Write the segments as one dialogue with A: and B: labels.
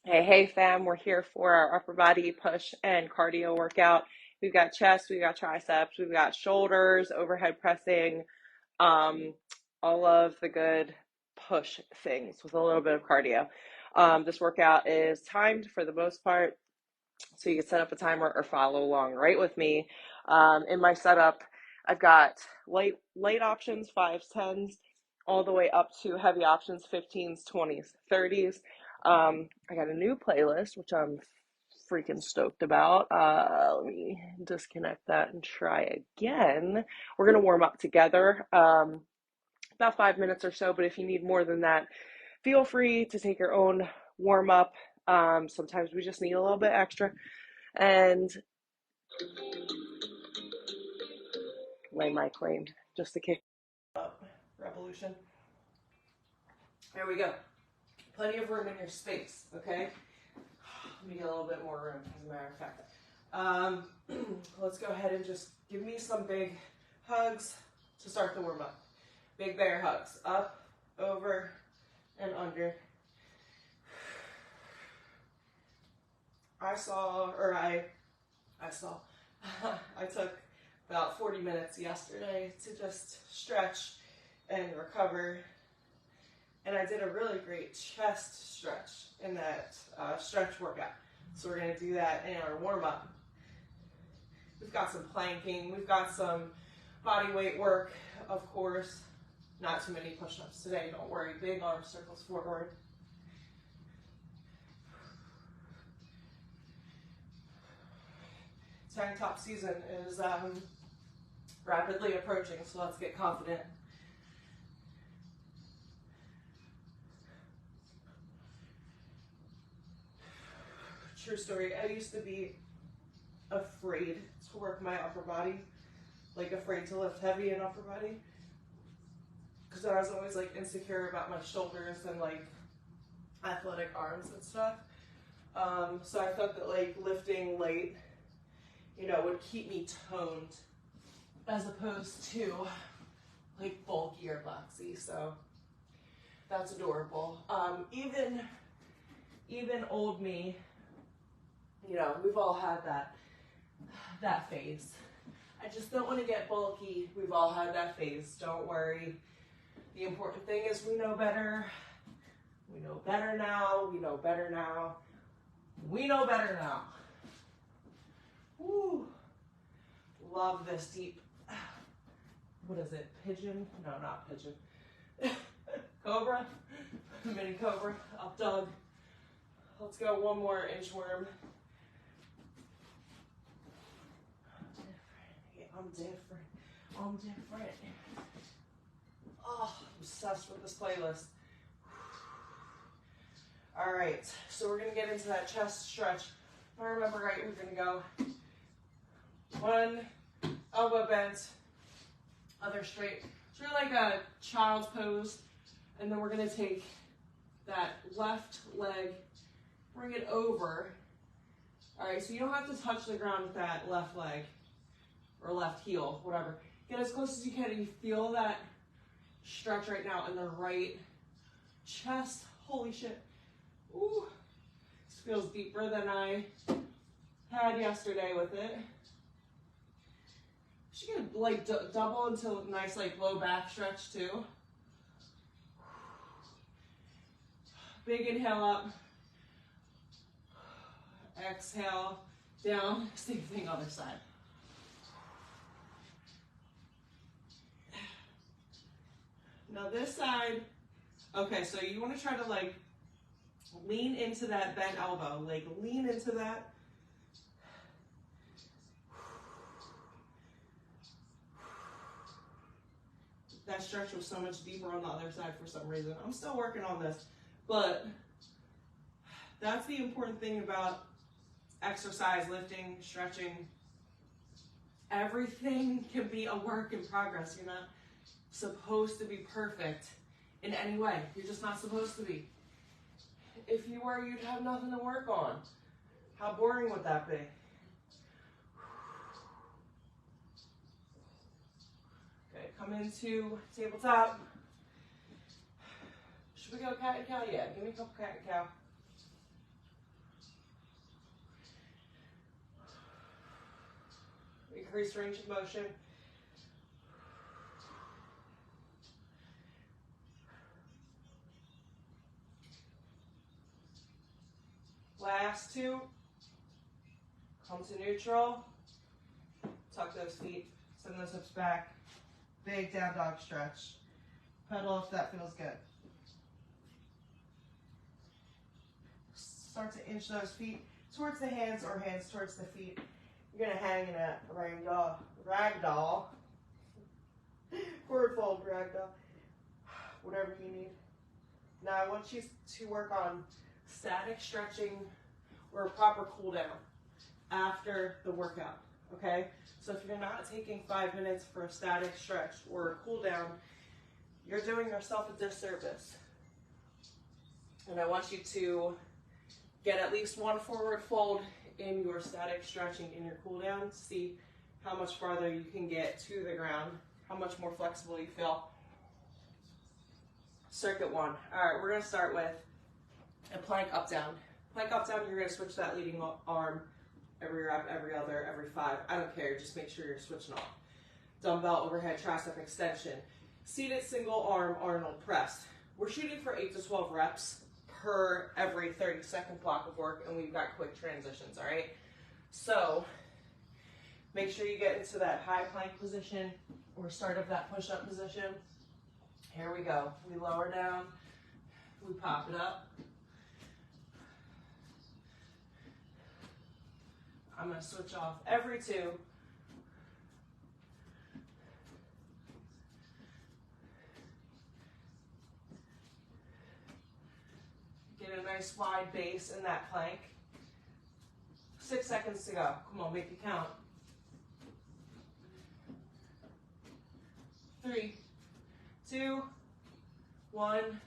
A: Hey fam, we're here for our upper body push and cardio workout. We've got chest, we've got triceps, we've got shoulders, overhead pressing, um, all of the good push things with a little bit of cardio. This workout is timed for the most part, so you can set up a timer or follow along right with me. In my setup, I've got light options, 5s, 10s, all the way up to heavy options, 15s, 20s, 30s. I got a new playlist, which I'm freaking stoked about. Let me disconnect that and try again. We're going to warm up together, about 5 minutes or so, but if you need more than that, feel free to take your own warm up. Sometimes we just need a little bit extra. And lay my claim just to kick up revolution. There we go. Plenty of room in your space, okay? Let me get a little bit more room, as a matter of fact. Let's go ahead and just give me some big hugs to start the warm up. Big bear hugs. Up, over, and under. I took about 40 minutes yesterday to just stretch and recover. And I did a really great chest stretch in that stretch workout. So we're going to do that in our warm-up. We've got some planking. We've got some body weight work, of course. Not too many push-ups today, don't worry. Big arm circles forward. Tank top season is rapidly approaching, so let's get confident. True story, I used to be afraid to work my upper body, like afraid to lift heavy in upper body, because I was always like insecure about my shoulders and like athletic arms and stuff. So I thought that like lifting light, would keep me toned as opposed to like bulky or boxy. So that's adorable. Even old me, we've all had that phase. I just don't want to get bulky. We've all had that phase. Don't worry. The important thing is we know better. We know better now. We know better now. We know better now. Woo. Love this deep, what is it, pigeon? No, not pigeon. Cobra, mini cobra, up dog. Let's go one more inchworm. I'm different. Oh, I'm obsessed with this playlist. All right, so we're gonna get into that chest stretch. If I remember right, we're gonna go one elbow bent, other straight. It's really like a child's pose. And then we're gonna take that left leg, bring it over. All right, so you don't have to touch the ground with that left leg or left heel, whatever. Get as close as you can and you feel that stretch right now in the right chest. Holy shit. Ooh, this feels deeper than I had yesterday with it. She can like double into a nice like low back stretch too. Big inhale up. Exhale down. Same thing other side. Now this side, okay, so you want to try to like lean into that bent elbow, like lean into that. That stretch was so much deeper on the other side for some reason. I'm still working on this, but that's the important thing about exercise, lifting, stretching. Everything can be a work in progress. You're not supposed to be perfect in any way. You're just not supposed to be. If you were, you'd have nothing to work on. How boring would that be? Okay, come into tabletop. Should we go cat and cow? Yeah, give me a couple cat and cow. increase range of motion. Last two. Come to neutral. Tuck those feet. Send those hips back. Big down dog stretch. Pedal if that feels good. Start to inch those feet towards the hands or hands towards the feet. You're going to hang in a ragdoll. Forward fold ragdoll. Whatever you need. Now I want you to work on static stretching or a proper cool down after the workout, okay? So if you're not taking 5 minutes for a static stretch or a cool down, you're doing yourself a disservice. And I want you to get at least one forward fold in your static stretching in your cool down. See how much farther you can get to the ground, how much more flexible you feel. Circuit one. All right, we're gonna start with a plank up down. Plank up down, you're gonna switch that leading arm every rep, every other, every 5. I don't care, just make sure you're switching off. Dumbbell overhead tricep extension. Seated single arm Arnold press. We're shooting for 8 to 12 reps per every 30-second block of work, and we've got quick transitions, all right? So make sure you get into that high plank position or start of that push-up position. Here we go. We lower down, we pop it up. I'm going to switch off every 2. Get a nice wide base in that plank. 6 seconds to go. Come on, make it count. 3, 2, 1.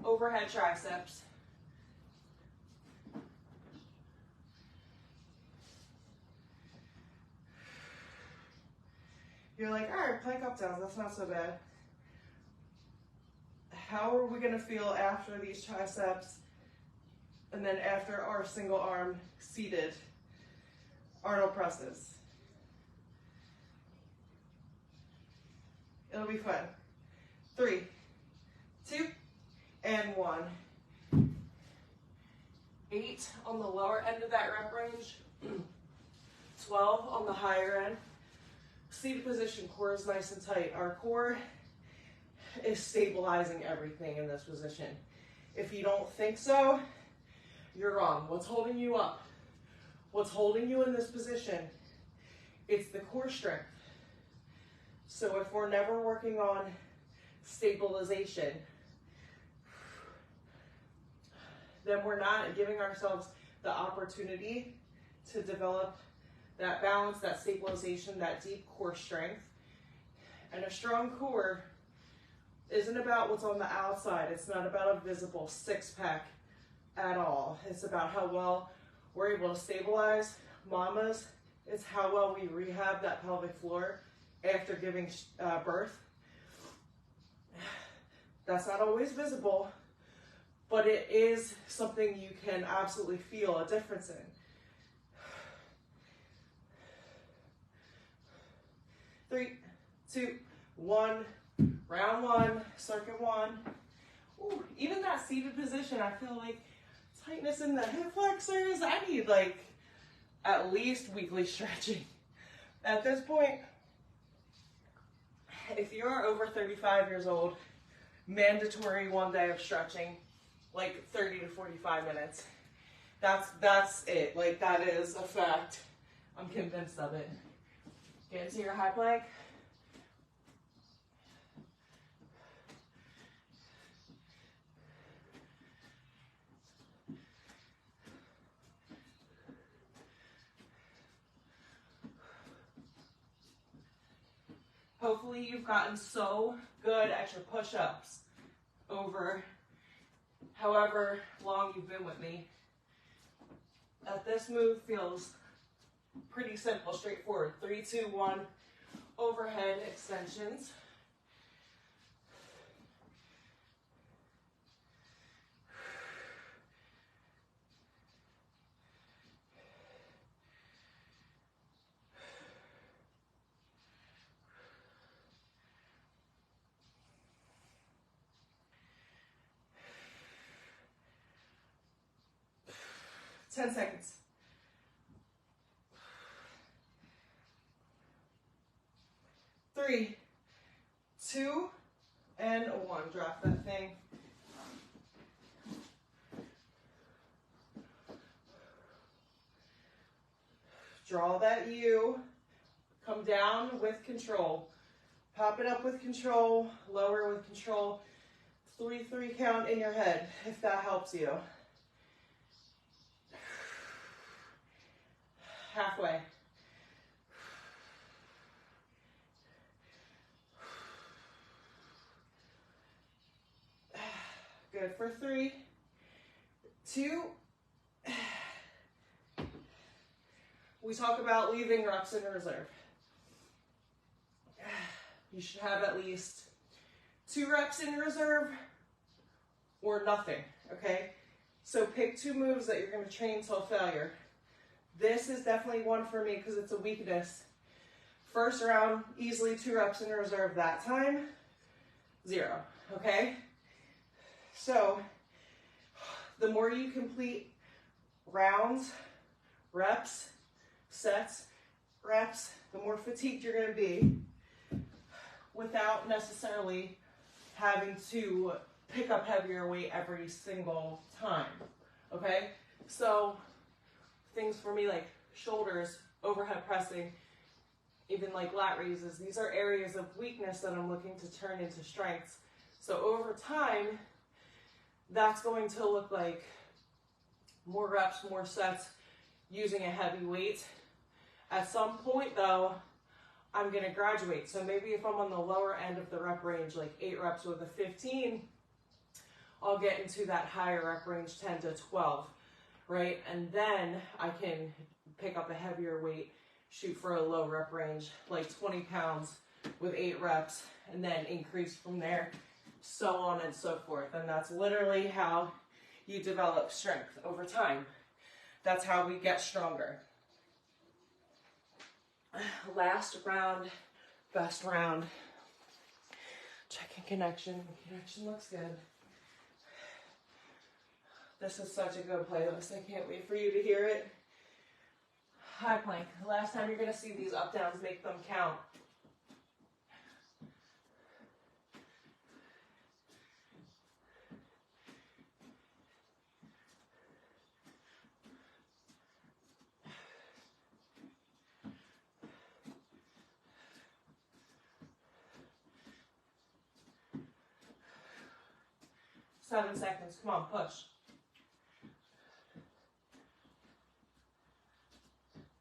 A: Overhead triceps. You're like, all right, plank up downs, that's not so bad. How are we gonna feel after these triceps and then after our single arm seated Arnold presses? It'll be fun. 3, 2, and 1. 8 on the lower end of that rep range. 12 on the higher end. Seated position, core is nice and tight. Our core is stabilizing everything in this position. If you don't think so, you're wrong. What's holding you up? What's holding you in this position? It's the core strength. So if we're never working on stabilization, then we're not giving ourselves the opportunity to develop that balance, that stabilization, that deep core strength. And a strong core isn't about what's on the outside. It's not about a visible six-pack at all. It's about how well we're able to stabilize mamas. It's how well we rehab that pelvic floor after giving birth. That's not always visible, but it is something you can absolutely feel a difference in. 3, 2, 1, round 1, circuit 1. Ooh, even that seated position, I feel like tightness in the hip flexors. I need like at least weekly stretching. At this point, if you're over 35 years old, mandatory 1 day of stretching, like 30 to 45 minutes. That's it. Like, that is a fact. I'm convinced of it. Get into your high plank. Hopefully you've gotten so good at your push-ups over however long you've been with me that this move feels pretty simple, straightforward. 3, 2, 1, overhead extensions. 10 seconds. 3, 2, and 1. Drop that thing. Draw that U. Come down with control. Pop it up with control. Lower with control. 3-3 count in your head, if that helps you. Halfway. Good for 3, 2. We talk about leaving reps in reserve. You should have at least 2 reps in reserve or nothing, okay? So pick 2 moves that you're going to train till failure. This is definitely one for me because it's a weakness. First round, easily 2 reps in reserve that time, 0, okay? So the more you complete rounds, reps, sets, reps, the more fatigued you're going to be without necessarily having to pick up heavier weight every single time, okay? So things for me like shoulders, overhead pressing, even like lat raises, these are areas of weakness that I'm looking to turn into strengths. So over time, that's going to look like more reps, more sets, using a heavy weight. At some point though, I'm gonna graduate. So maybe if I'm on the lower end of the rep range, like 8 reps with a 15, I'll get into that higher rep range, 10 to 12, right? And then I can pick up a heavier weight, shoot for a low rep range, like 20 pounds with 8 reps, and then increase from there, so on and so forth. And that's literally how you develop strength over time. That's how we get stronger. Last round, best round. Checking connection. Connection looks good. This is such a good playlist. I can't wait for you to hear it. High plank. The last time you're going to see these up downs, make them count. Seven seconds. Come on, push.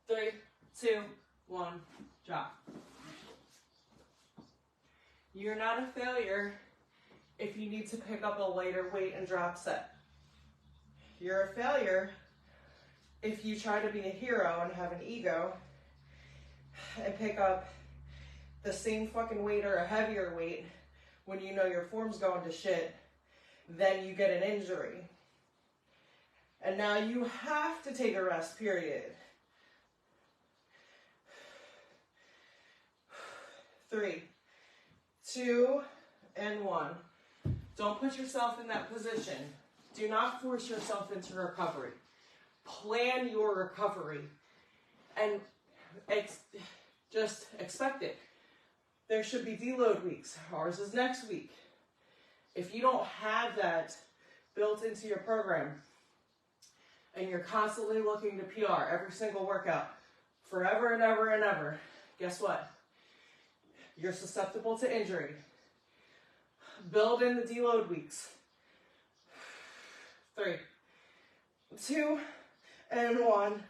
A: 3, 2, 1, drop. You're not a failure if you need to pick up a lighter weight and drop set. You're a failure if you try to be a hero and have an ego and pick up the same fucking weight or a heavier weight when you know your form's going to shit, then you get an injury. And now you have to take a rest period. 3, 2, and 1. Don't put yourself in that position. Do not force yourself into recovery. Plan your recovery and just expect it. There should be deload weeks. Ours is next week. If you don't have that built into your program and you're constantly looking to PR every single workout forever and ever and ever, guess what? You're susceptible to injury. Build in the deload weeks. 3, 2, and 1.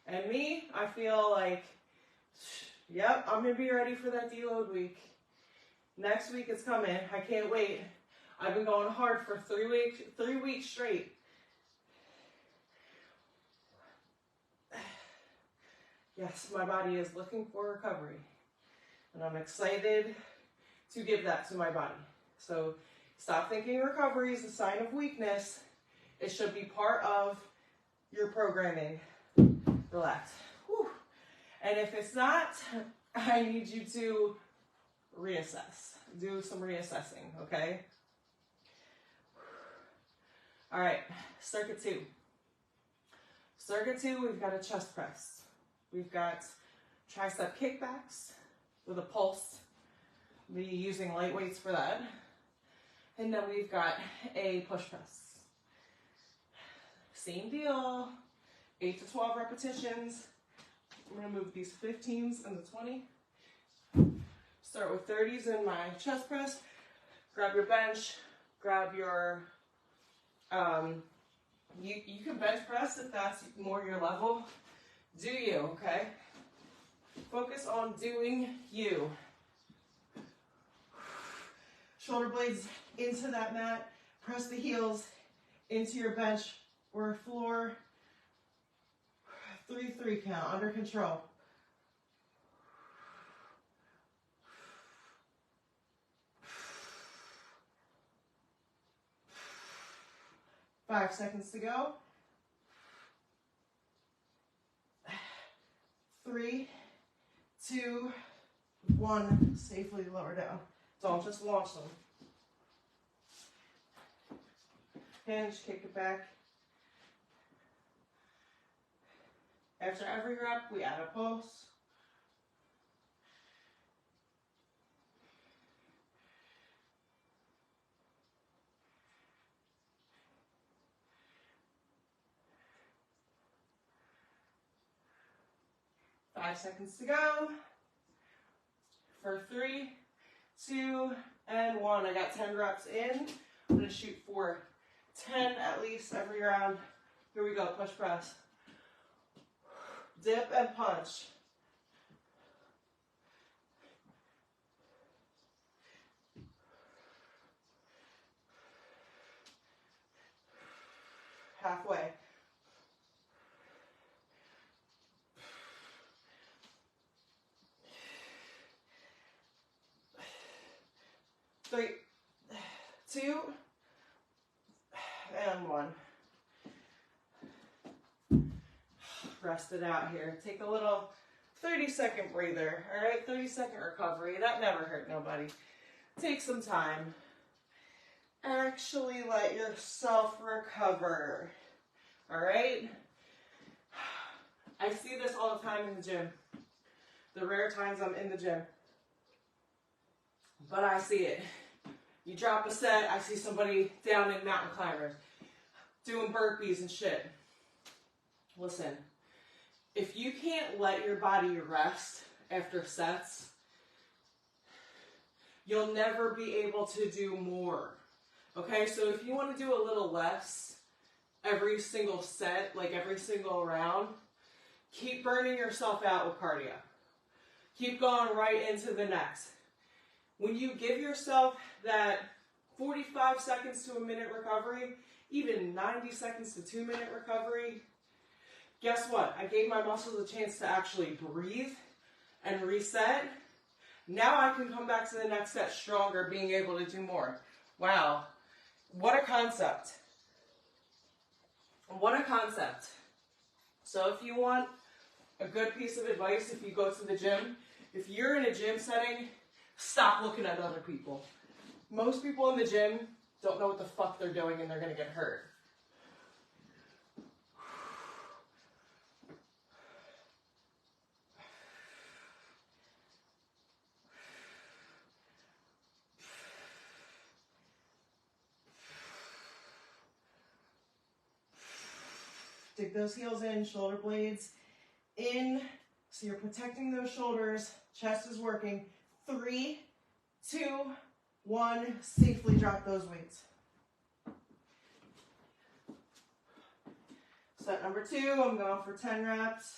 A: And me, I feel like, yep, I'm going to be ready for that deload week. Next week it's coming. I can't wait. I've been going hard for 3 weeks straight. Yes, my body is looking for recovery. And I'm excited to give that to my body. So stop thinking recovery is a sign of weakness. It should be part of your programming. Relax. Whew. And if it's not, I need you to reassess. Do some reassessing, okay? All right, circuit two. Circuit two, we've got a chest press. We've got tricep kickbacks with a pulse. We'll be using light weights for that. And then we've got a push press. Same deal, 8 to 12 repetitions. I'm gonna move these 15s and the 20. Start with 30s in my chest press. Grab your bench, grab your, you can bench press if that's more your level. Do you, okay? Focus on doing you. Shoulder blades into that mat. Press the heels into your bench or floor. 3-3 count, under control. Five seconds to go. 3, 2, 1. Safely lower down. Don't just launch them. Hinge, kick it back. After every rep, we add a pulse. Five seconds to go. For 3, 2, and 1. I got 10 reps in. I'm going to shoot for 10 at least every round. Here we go, push press. Dip and punch. Halfway. Three, 2, and 1. Rest it out here. Take a little 30-second breather, all right? 30-second recovery. That never hurt nobody. Take some time. Actually let yourself recover, all right? I see this all the time in the gym. The rare times I'm in the gym. But I see it. You drop a set, I see somebody down in mountain climbers doing burpees and shit. Listen, if you can't let your body rest after sets, you'll never be able to do more. Okay, so if you want to do a little less every single set, like every single round, keep burning yourself out with cardio. Keep going right into the next. When you give yourself that 45 seconds to a minute recovery, even 90 seconds to 2-minute recovery, guess what? I gave my muscles a chance to actually breathe and reset. Now I can come back to the next set stronger, being able to do more. Wow, what a concept. What a concept. So if you want a good piece of advice, if you go to the gym, if you're in a gym setting, stop looking at other people. Most people in the gym don't know what the fuck they're doing and they're going to get hurt. Dig those heels in, shoulder blades in. So you're protecting those shoulders, chest is working. 3, 2, 1, safely drop those weights. Set number 2, I'm going for 10 reps.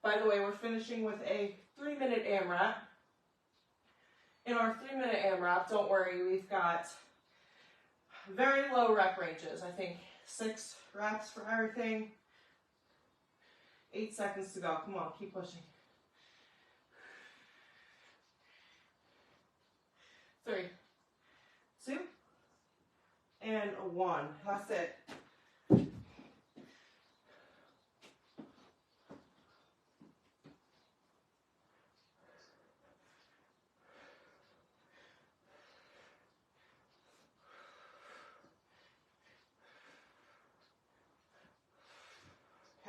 A: By the way, we're finishing with a 3-minute AMRAP. In our 3-minute AMRAP, don't worry, we've got very low rep ranges. I think 6 reps for everything. 8 seconds to go. Come on, keep pushing. 3, 2, and 1. That's it.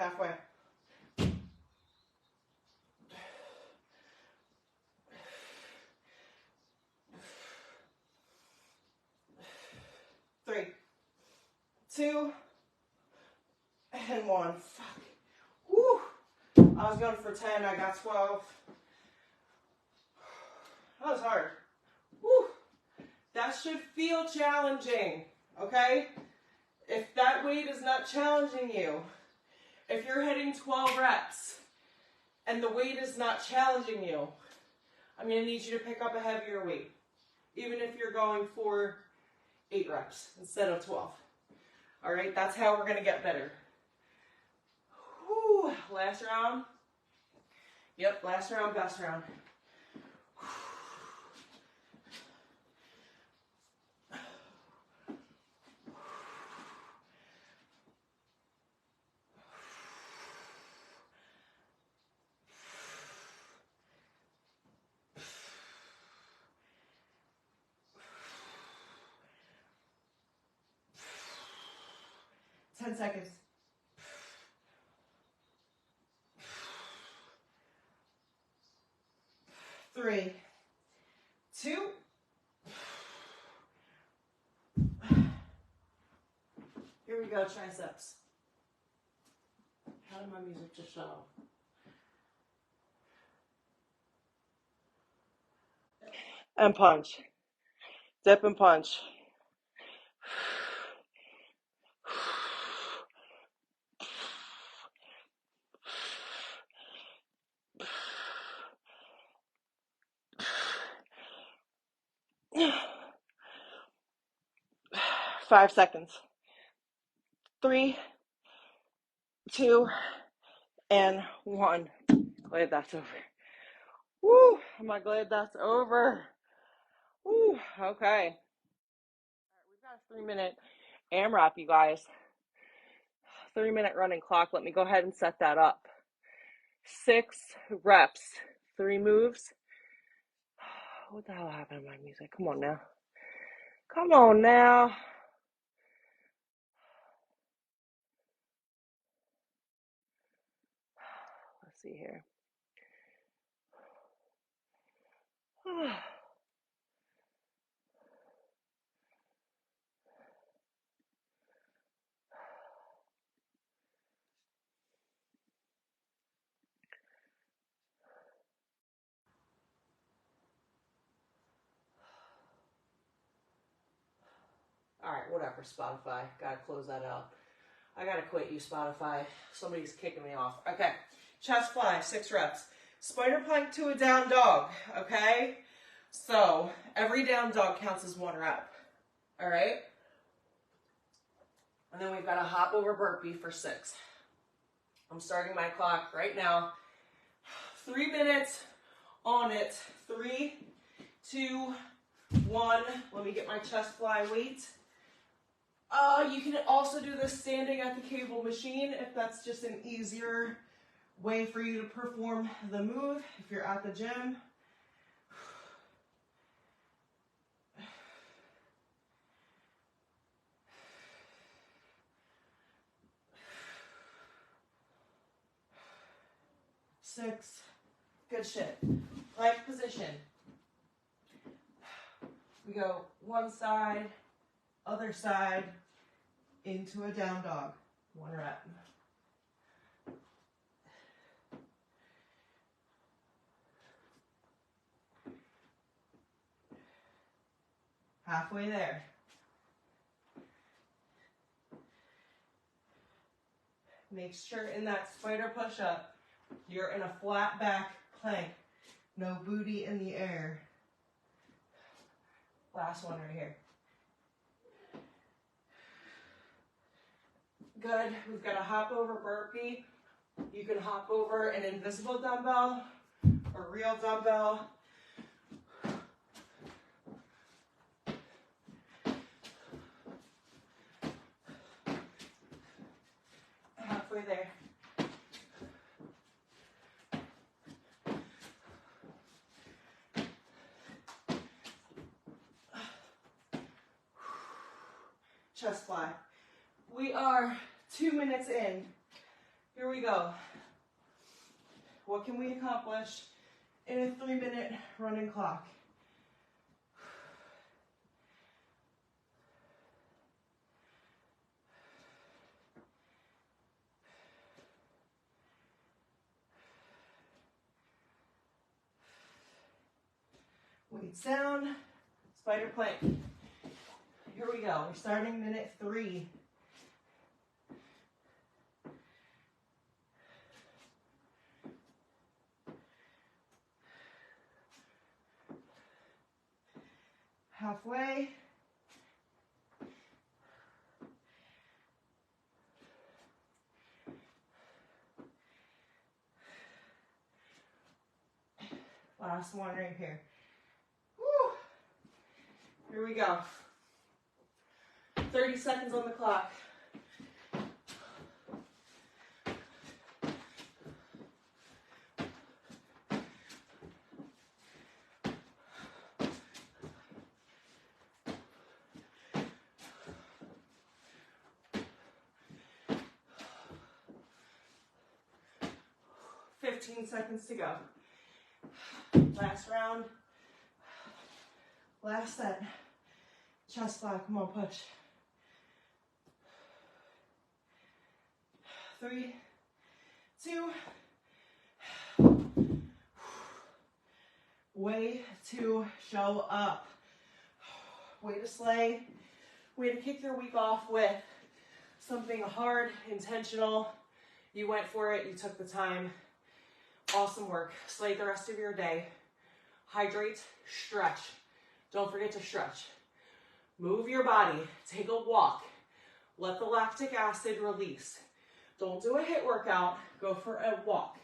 B: Halfway. 3, 2, and 1. Fuck. Woo. I was going for 10. I got 12. That was hard. Woo. That should feel challenging, okay? If that weight is not challenging you, if you're hitting 12 reps and the weight is not challenging you, I'm going to need you to pick up a heavier weight, even if you're going for 8 reps instead of 12. All right, that's how we're going to get better. Whew. Last round. Yep, last round, best round. 10 seconds. 3, 2. Here we go, triceps. How did my music just shut off?
A: And punch. Dip and punch. 5 seconds. 3, 2, and 1. Glad that's over. Woo! Am I glad that's over? Woo! Okay. All right, we've got a 3-minute AMRAP, you guys. 3-minute running clock. Let me go ahead and set that up. 6 reps, 3 moves. What the hell happened to my music? Come on now. Come on now. Let's see here.
B: All right, whatever, Spotify. Gotta close that out. I gotta quit you, Spotify. Somebody's kicking me off. Okay, chest fly, 6 reps. Spider plank to a down dog, okay? So, every down dog counts as 1 rep, all right? And then we've got a hop over burpee for 6. I'm starting my clock right now. 3 minutes on it. 3, 2, 1. Let me get my chest fly weight. You can also do this standing at the cable machine if that's just an easier way for you to perform the move if you're at the gym. Six. Good shit. Plank position. We go one side, other side, into a down dog. 1 rep. Halfway there. Make sure in that spider push-up, you're in a flat back plank. No booty in the air. Last one right here. Good. We've got a hop over burpee. You can hop over an invisible dumbbell or real dumbbell. Halfway there. Chest fly. We are 2 minutes in. Here we go. What can we accomplish in a 3-minute running clock? Weights down, spider plank. Here we go. We're starting minute 3. Halfway. Last one right here. Woo. Here we go. 30 seconds on the clock. Fifteen seconds to go. Last round. Last set. Chest fly, come on, push. 3, 2. Way to show up. Way to slay. Way to kick your week off with something hard, intentional. You went for it, you took the time. Awesome work. Slay the rest of your day. Hydrate, stretch. Don't forget to stretch. Move your body. Take a walk. Let the lactic acid release. Don't do a HIIT workout. Go for a walk.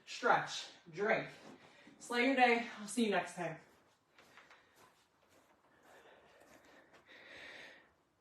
B: Stretch. Drink. Slay your day. I'll see you next time.